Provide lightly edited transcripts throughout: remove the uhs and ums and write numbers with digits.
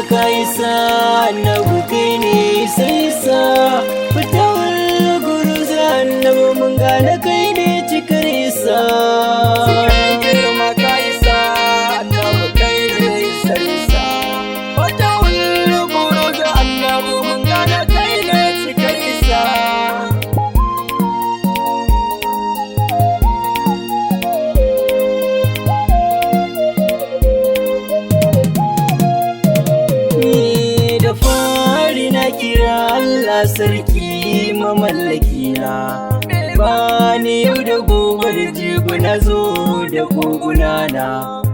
Kaisa annabu kai ne sai sa fitawar guruza annabu mun gane kai ne cikar isa girma kaisa annabu kai ne sai sa fitawar guruza annabu mun gane kai ne cikar isa kira Allah sarki mamallaki na bani yau da gobe da jibi na zo da koguna na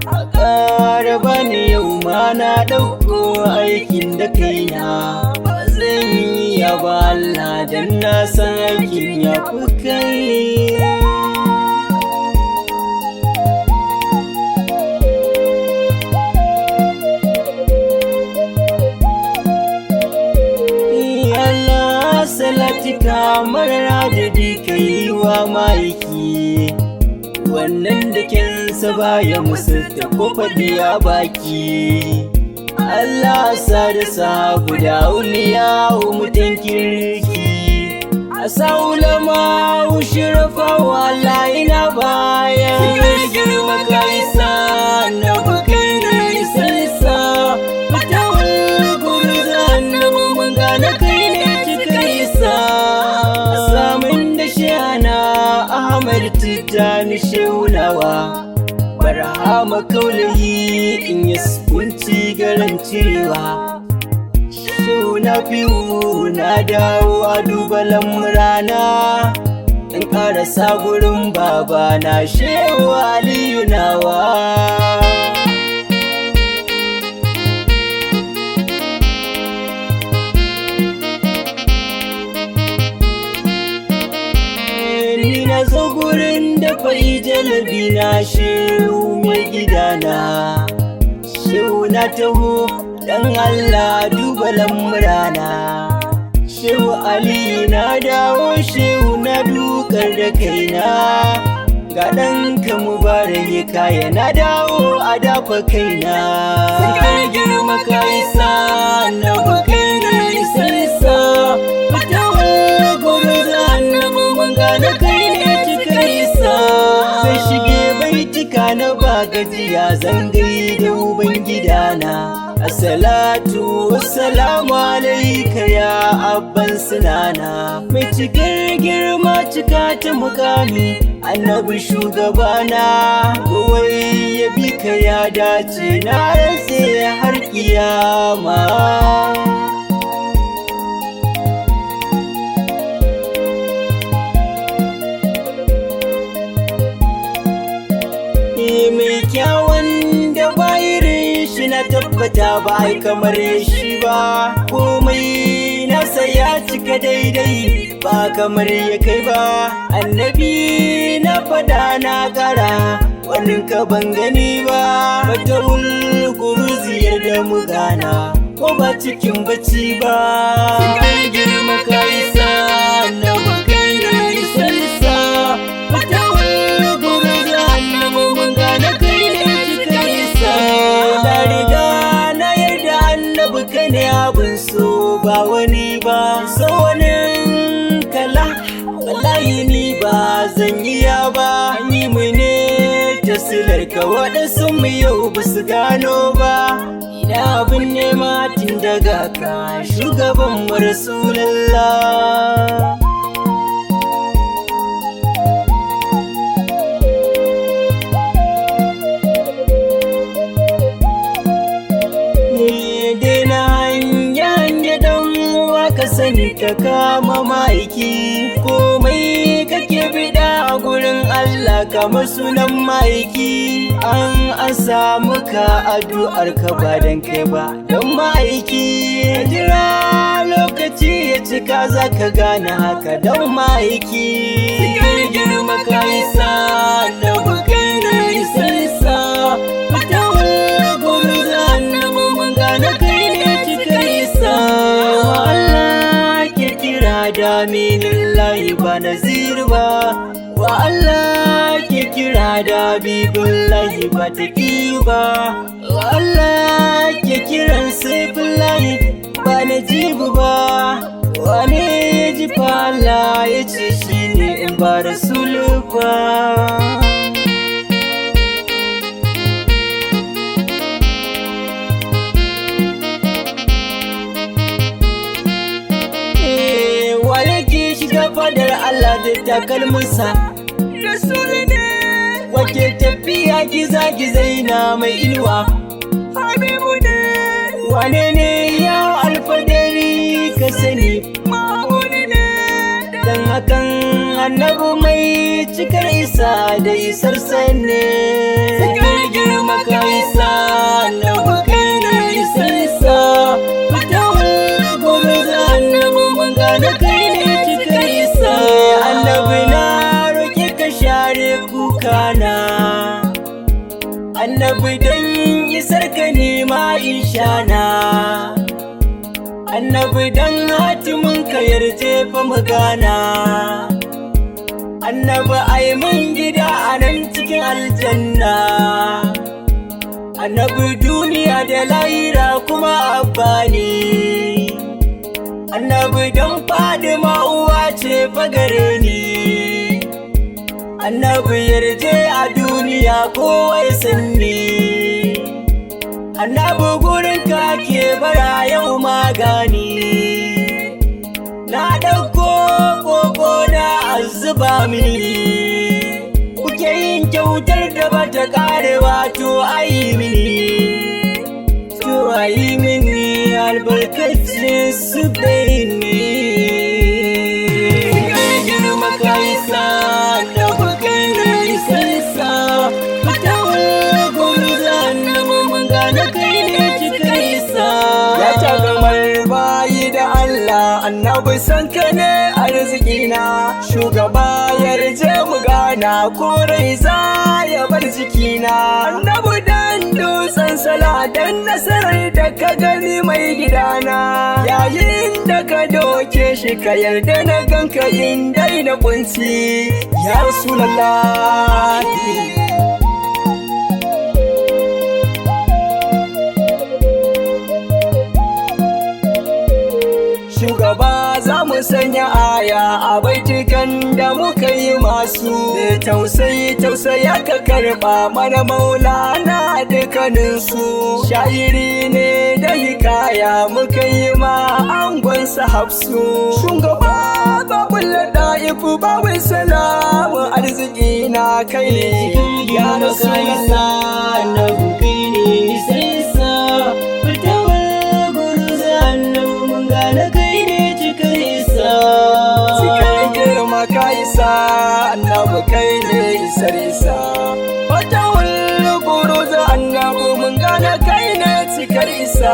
a ƙara bani yau ma na ɗauko aikin da kaina ba zan yi ba Allah dan na san aikin ya fi kai salatika marar adadi ka yi wa ma'aiki wannan da kyansa baya musulta ko faɗi a baki Allah sa da sahabu da auliya mutan kirki a sa ulama ushirafa wa Allah ina baya girma kaisa na bukai da isa fatawar guruza annabu mun gane kai ne samun da shana Ahmad Tijjani sheunawa barhama kaulayi in yi sukunci garin cirewa sheuna biyu na dawo a duba lamurana in karasa gurin babana shehu Aliyu nawa zo gurin da fai jalabi na shehu mai gidana shehu na taho dan Allah duba lamurana shehu Ali na dawo shehu na dukar da kaina ga ɗanka mubarak kaya na dawo a dafa kaina girma kaisa na bakai da isa fitawar guruza annabu mun gane kai zai shige baitika na ba gajiya zan gaida ubangidana assalatu wassalamu alaika ya abban sunana mai cikar girma cika ta mukami annabi shugabana kowai ya bi ka ya dace na rantse har kiyama mai kyawun da bayirin shi na tabbata ba ai kamar shi ba komai nasa ya cika daidai ba kamar ya kai ba annabi na fada na kara wani ka ban gani ba fatawul guruziyar da mu gana ko ba cikin bacci ba girma kaisa na bakai da isa fatawul guruza annabu mun gane kai ne cikar isa na riga na yarda annabu kai ne abin so ba wani ba so wani kala wallahi ni ba zan iya ba ni mu ne tasilar ka waɗansu mu yau ba su gano ba ina abin nema tun daga ka shugaban mu Rasulallah ka sani ka kama ma'aiki komai kake bida a gurin Allah ka kama sunan ma'aiki an samu ka addu'ar ka ba dan kai ba don ma'aiki jira lokaci ya cika za ka gane haka don ma'aiki girma ka isa annabi kai ne isa fatawar gurza annabi mun gane kai ne cikar isa Allah ke kira da minallahi ba nazir ba wa Allah ke kira da bibullahi ba ta ba wa Allah ke kiran saifullahi ba na jibu ba wane ya ji fala ya ce shi ne in ba rasulu ba fadar Allah da takalminsa Rasulu ne wake tafiya giza-gizai na mai inuwa Habibu ne wane ne ya alfadari ka sani Mahmudi ne dan hakan annabi mai cikar isa da isar sanne Sikar girma ka isa annabi kai ne isa fatawar gobe za annabi mun gane kai ne annabi na roƙe ka share kukana annabi dan isar ka nema ishana annabi dan hatimin ka yarje fa magana annabi ai mun gida a nan cikin aljanna annabi duniya da lahira kuma abbani annabi dan Fadima uwa ce fagare ni annabi yarje a duniya kowai sanni annabi gurin ka ke bara yau magani na ɗauko koko na azuba mini kuke yin kyautar da bata karewa to ayi mini albarkacin su bayani girma ka isa da hukaina isa fatawar gurza annabi mun gane kai ne cikar isa ya tagamar bayi da Allah annabi san ka ne arzikina shugaba yarje mu gana ko rai za ya bar jikina annabi dan dutsen sala dan nasarar da ka gani mai gidana yayin da ka doke shi ka yarda na ganka in daina kunci ya Rasulallah shugaba za mu sanya aya a baitukan da muka yi masu da tausaya ka karba mana maulana dukkaninsu sha'iri ne da hikaya muka yi ma angon hafsu shugaba babul da'ifu babul salamu arziki na kai ne ya Rasulullah annabi kai ne sai sa fatawar gurza annabi mun gane kai ne cikar isa cikar girma ka isa annabi kai ne isar isa fatawar gurza annabi mun gane kai ne cikar isa